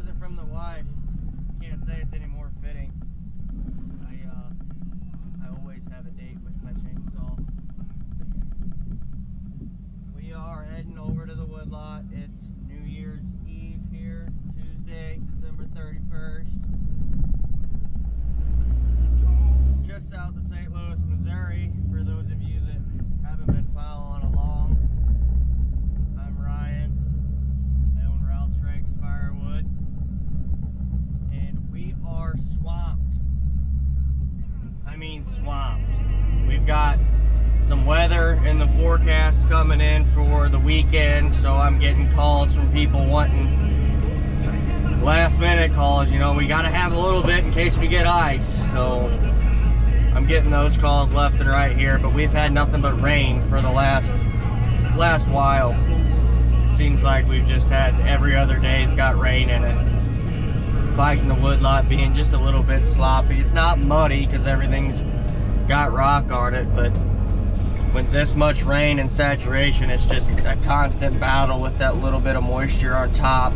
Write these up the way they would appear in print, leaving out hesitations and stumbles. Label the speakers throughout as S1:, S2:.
S1: present from the wife. Can't say it's any more fitting. I always have a date with my chainsaw. We are heading over to the Woodlot. It's New Year's Eve here, Tuesday, December 31st. Just south of St. Louis, Missouri, for those of you that haven't been following along. I'm Ryan. I own Ralph's Rakes Firewood. And we are swamped. I mean swamped. We've got some weather in the forecast coming in for the weekend, so I'm getting calls from people wanting last minute calls. You know, we got to have a little bit in case we get ice. So I'm getting those calls left and right here, but we've had nothing but rain for the last while. It seems like we've just had every other day's got rain in it. Fighting the Woodlot being just a little bit sloppy. It's not muddy because everything's got rock on it, but with this much rain and saturation, it's just a constant battle with that little bit of moisture on top.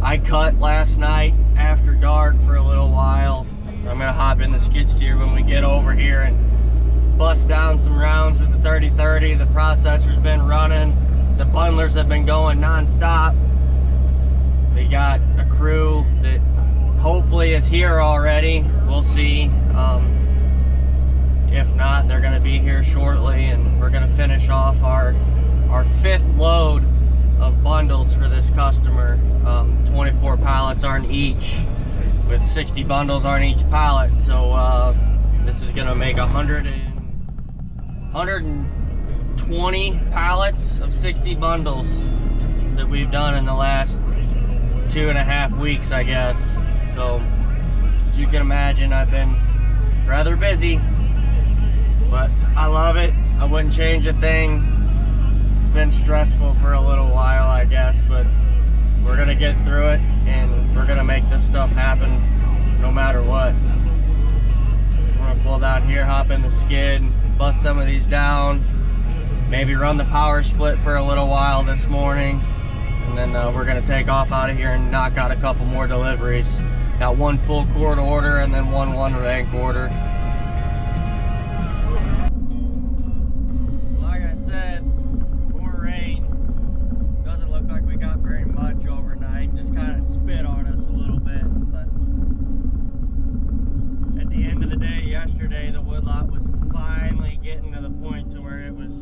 S1: I cut last night after dark for a little while. I'm gonna hop in the skid steer when we get over here and bust down some rounds with the 30-30. The processor's been running. The bundlers have been going non-stop. We got a crew that hopefully is here already. We'll see. If not, they're gonna be here shortly, and we're gonna finish off our 5th load of bundles for this customer. 24 pallets on each, with 60 bundles on each pallet. So this is gonna make 120 pallets of 60 bundles that we've done in the last 2.5 weeks, I guess. So as you can imagine, I've been rather busy, but I love it. I wouldn't change a thing. It's been stressful for a little while, I guess, but we're gonna get through it, and we're gonna make this stuff happen no matter what. We're gonna pull down here, hop in the skid, bust some of these down, maybe run the power split for a little while this morning, and then we're gonna take off out of here and knock out a couple more deliveries. Got one full quart order and then one rank order. Like I said, more rain. Doesn't look like we got very much overnight. Just kind of spit on us a little bit. But at the end of the day, yesterday, the Woodlot was finally getting to the point to where it was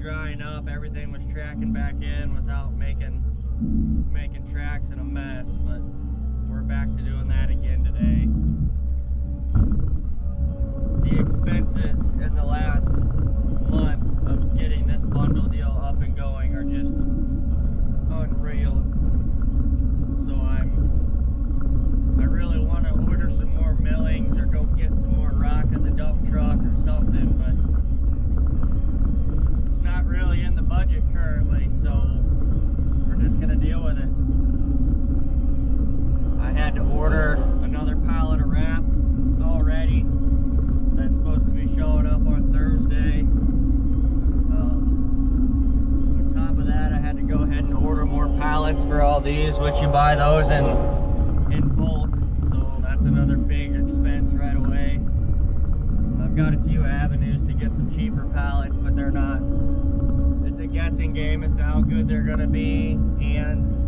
S1: drying up. Everything was tracking back in without making tracks and a mess. But we're back to doing that again today. The expenses in the last month of getting this bundle deal up and going are just unreal. So I really want to order some more millings or go get some more rock at the dump truck or something, but it's not really in the budget currently, so we're just gonna deal with it. I had to order another pallet of wrap already. That's supposed to be showing up on Thursday. On top of that, I had to go ahead and order more pallets for all these, which you buy those in bulk. So that's another big expense right away. I've got a few avenues to get some cheaper pallets, but they're not. It's a guessing game as to how good they're gonna be, and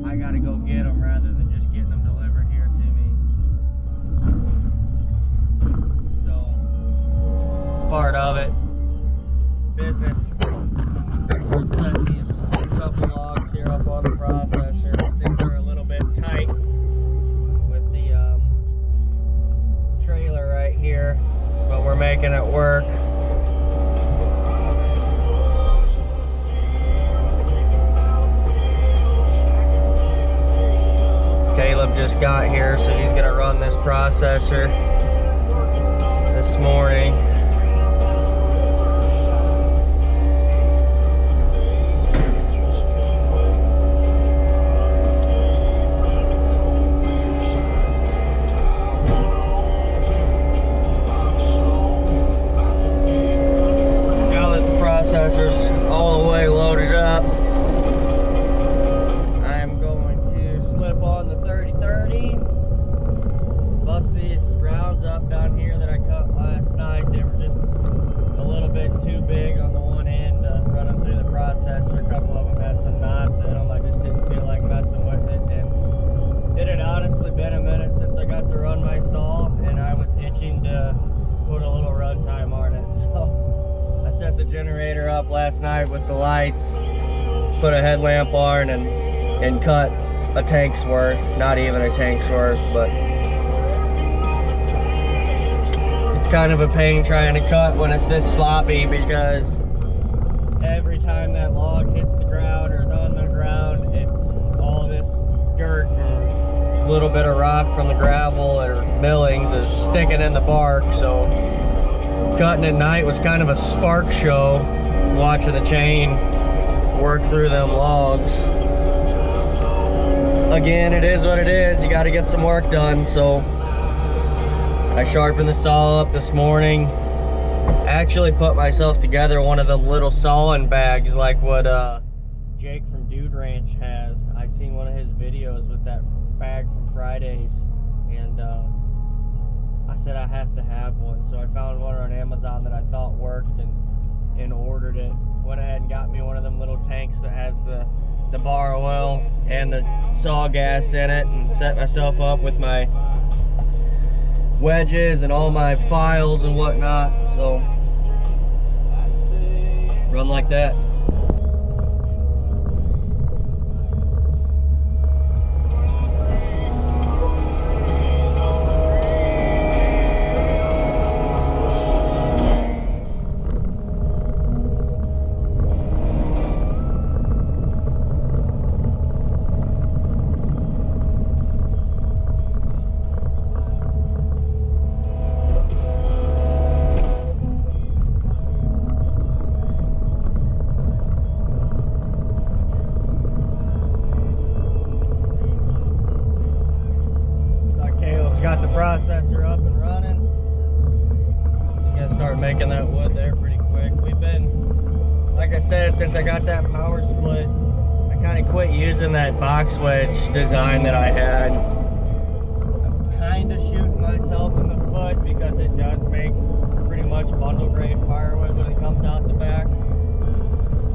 S1: I gotta go get them rather than just getting them delivered here to me. So it's part of it. Business. We'll set these couple logs here up on the processor. Things are a little bit tight with the trailer right here, but we're making it work. Caleb just got here, so he's gonna run this processor this morning. Now that the processor's all the way loaded up, up last night with the lights, put a headlamp on, and cut a tank's worth. Not even a tank's worth, but it's kind of a pain trying to cut when it's this sloppy, because every time that log hits the ground or is on the ground, it's all this dirt and a little bit of rock from the gravel or millings is sticking in the bark. So cutting at night was kind of a spark show, watching the chain work through them logs. Again, it is what it is. You got to get some work done. So I sharpened the saw up this morning. I actually put myself together one of them little sawing bags like what Jake from Dude Ranch has. I seen one of his videos with that bag from Fridays, and I said I have to have one. So I found one on Amazon that I thought worked and ordered it. Went ahead and got me one of them little tanks that has the bar oil and the saw gas in it, and set myself up with my wedges and all my files and whatnot. So run like that. Got the processor up and running. Gonna start making that wood there pretty quick. We've been, like I said, since I got that power split, I kind of quit using that box wedge design that I had. I'm kind of shooting myself in the foot because it does make pretty much bundle grade firewood when it comes out the back,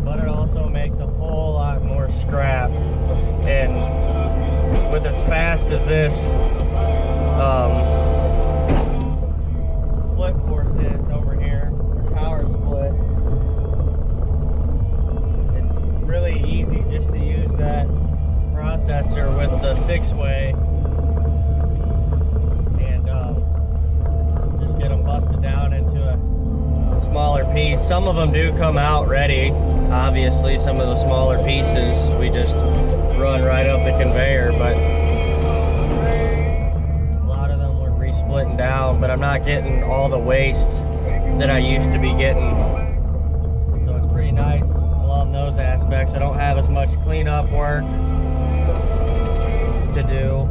S1: but it also makes a whole lot more scrap. And with as fast as this split force is over here, power split, it's really easy just to use that processor with the 6-way and just get them busted down into a smaller piece. Some of them do come out ready. Obviously, some of the smaller pieces we just run right up the conveyor, but splitting down, but I'm not getting all the waste that I used to be getting. So it's pretty nice along those aspects. I don't have as much cleanup work to do.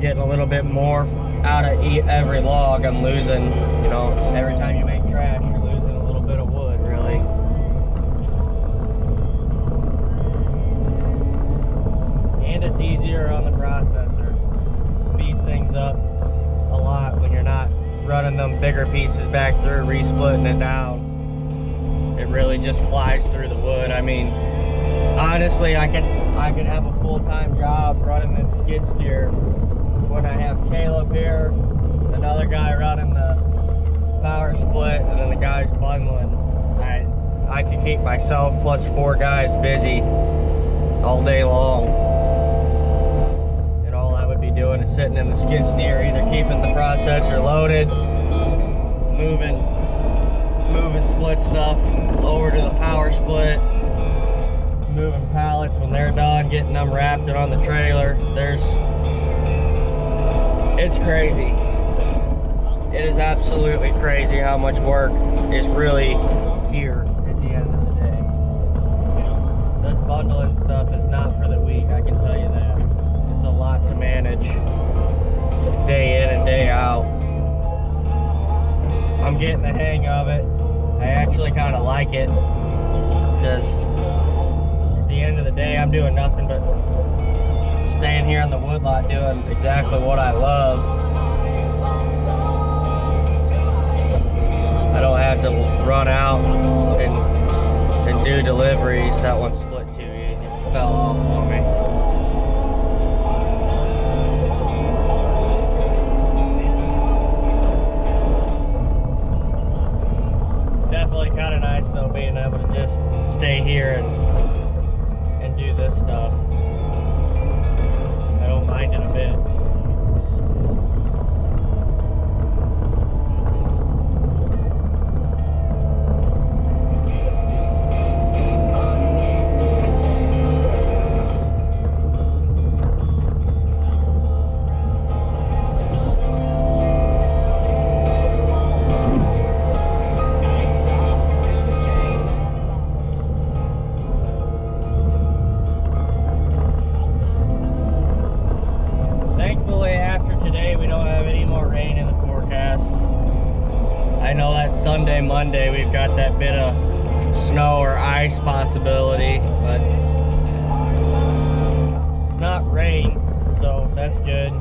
S1: Getting a little bit more out of every log I'm losing. You know, every time you make trash, you're losing a little bit of wood, really. And it's easier on the processor. Speeds things up a lot when you're not running them bigger pieces back through, re-splitting it down. It really just flies through the wood. I mean, honestly, I could have a full-time job running this skid steer when I have Caleb here, another guy running the power split, and then the guys bundling. I could keep myself plus 4 guys busy all day long. Doing is sitting in the skid steer, either keeping the processor loaded, moving split stuff over to the power split, moving pallets when they're done, getting them wrapped and on the trailer. It's crazy. It is absolutely crazy how much work is really here at the end of the day. This bundling stuff is not for the weak, I can tell you that. A lot to manage day in and day out. I'm getting the hang of it. I actually kind of like it, because at the end of the day I'm doing nothing but staying here on the woodlot doing exactly what I love. I don't have to run out and do deliveries. That one split too easy. It fell off on me. Definitely kind of I know that Sunday, Monday, we've got that bit of snow or ice possibility, but it's not rain, so that's good.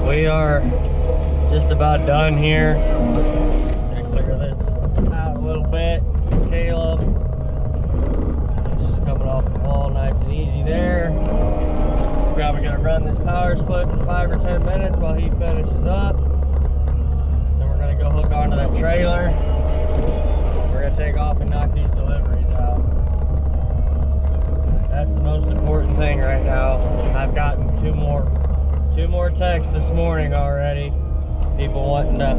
S1: We are just about done here. Gonna clear this out a little bit. Caleb, just coming off the wall nice and easy there. Probably gonna run this power split for 5 or 10 minutes while he finishes up. Then we're gonna go hook onto that trailer. We're gonna take off and knock these deliveries out. That's the most important thing right now. I've gotten two more texts this morning already. People wanting to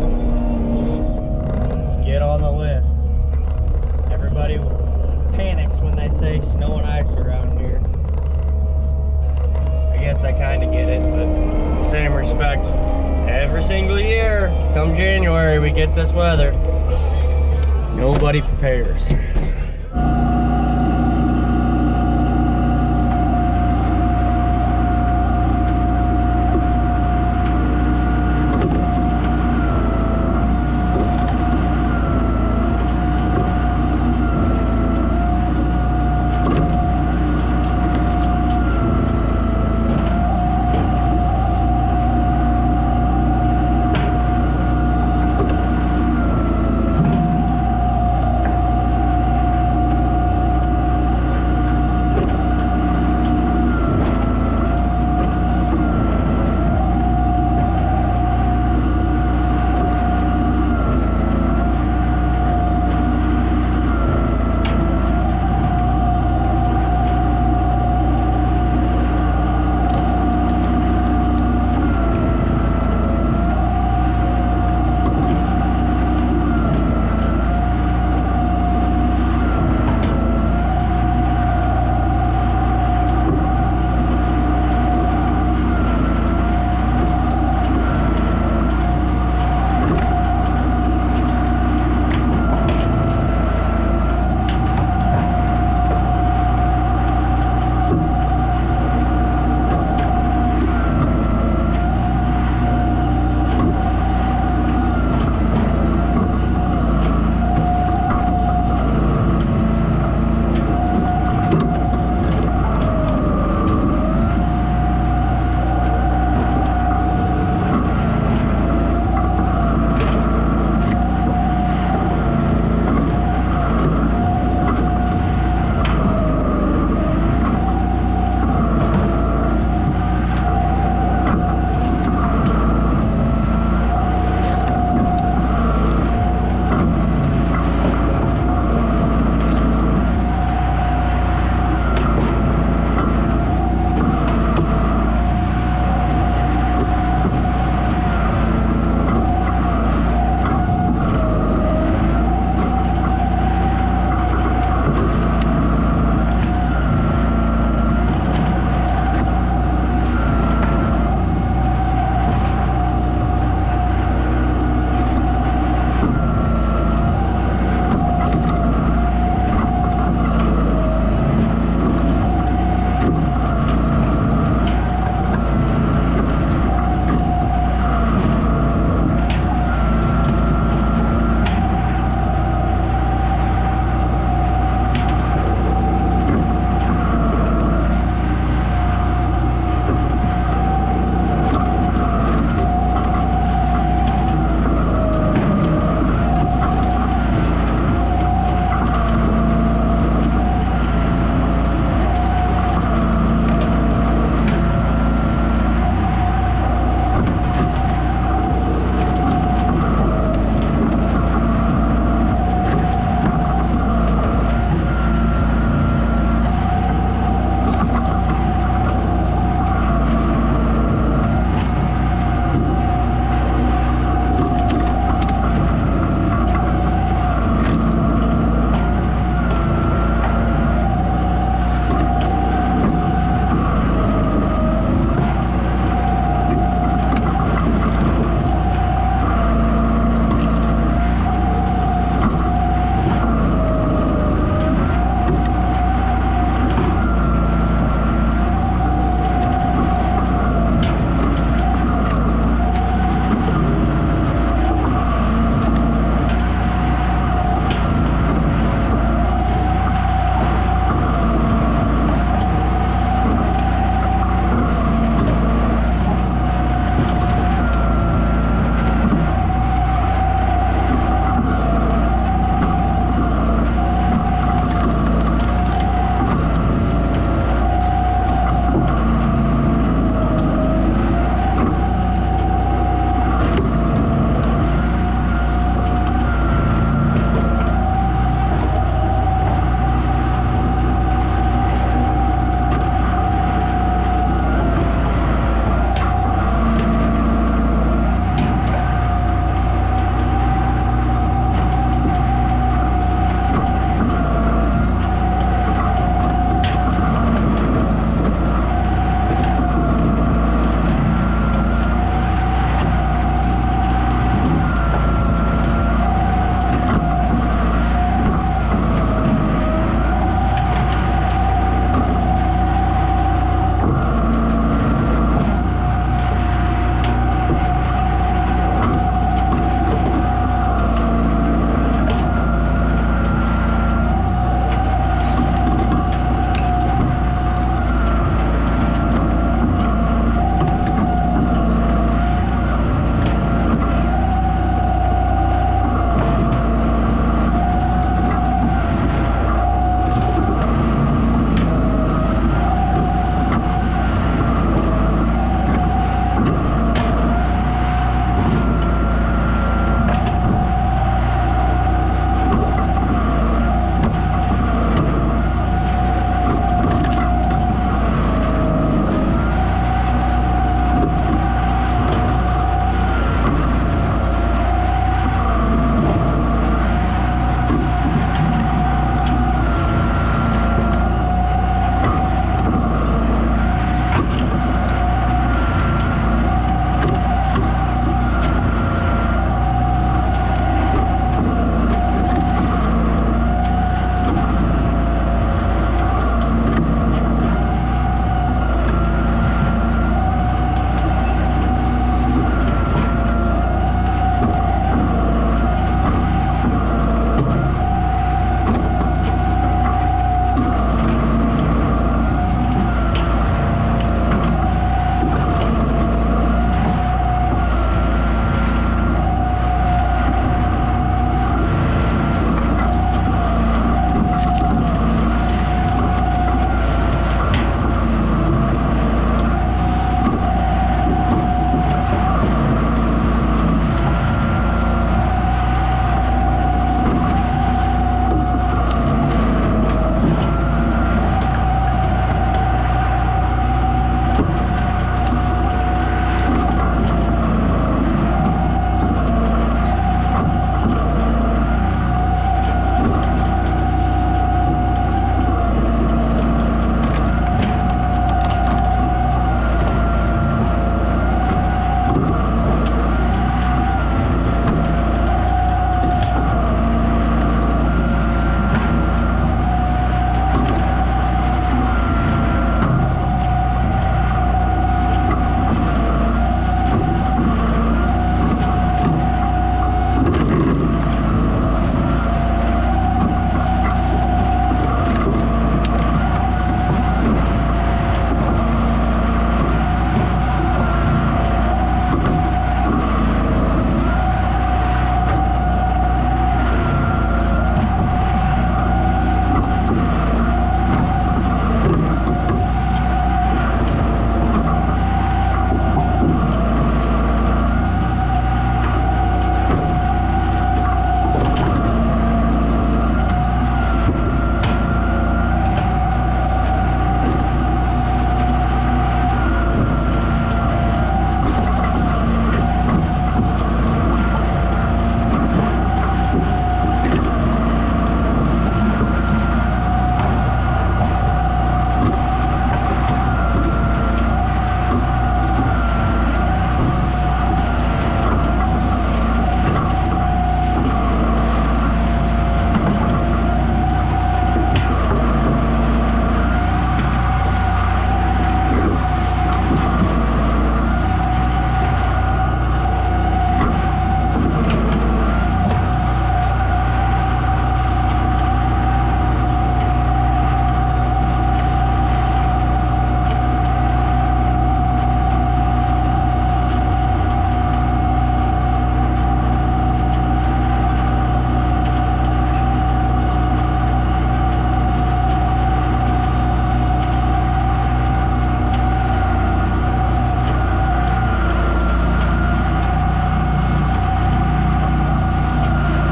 S1: get on the list. Everybody panics when they say snow and ice around here. I guess I kind of get it, but in the same respect, every single year, come January, we get this weather. Nobody prepares.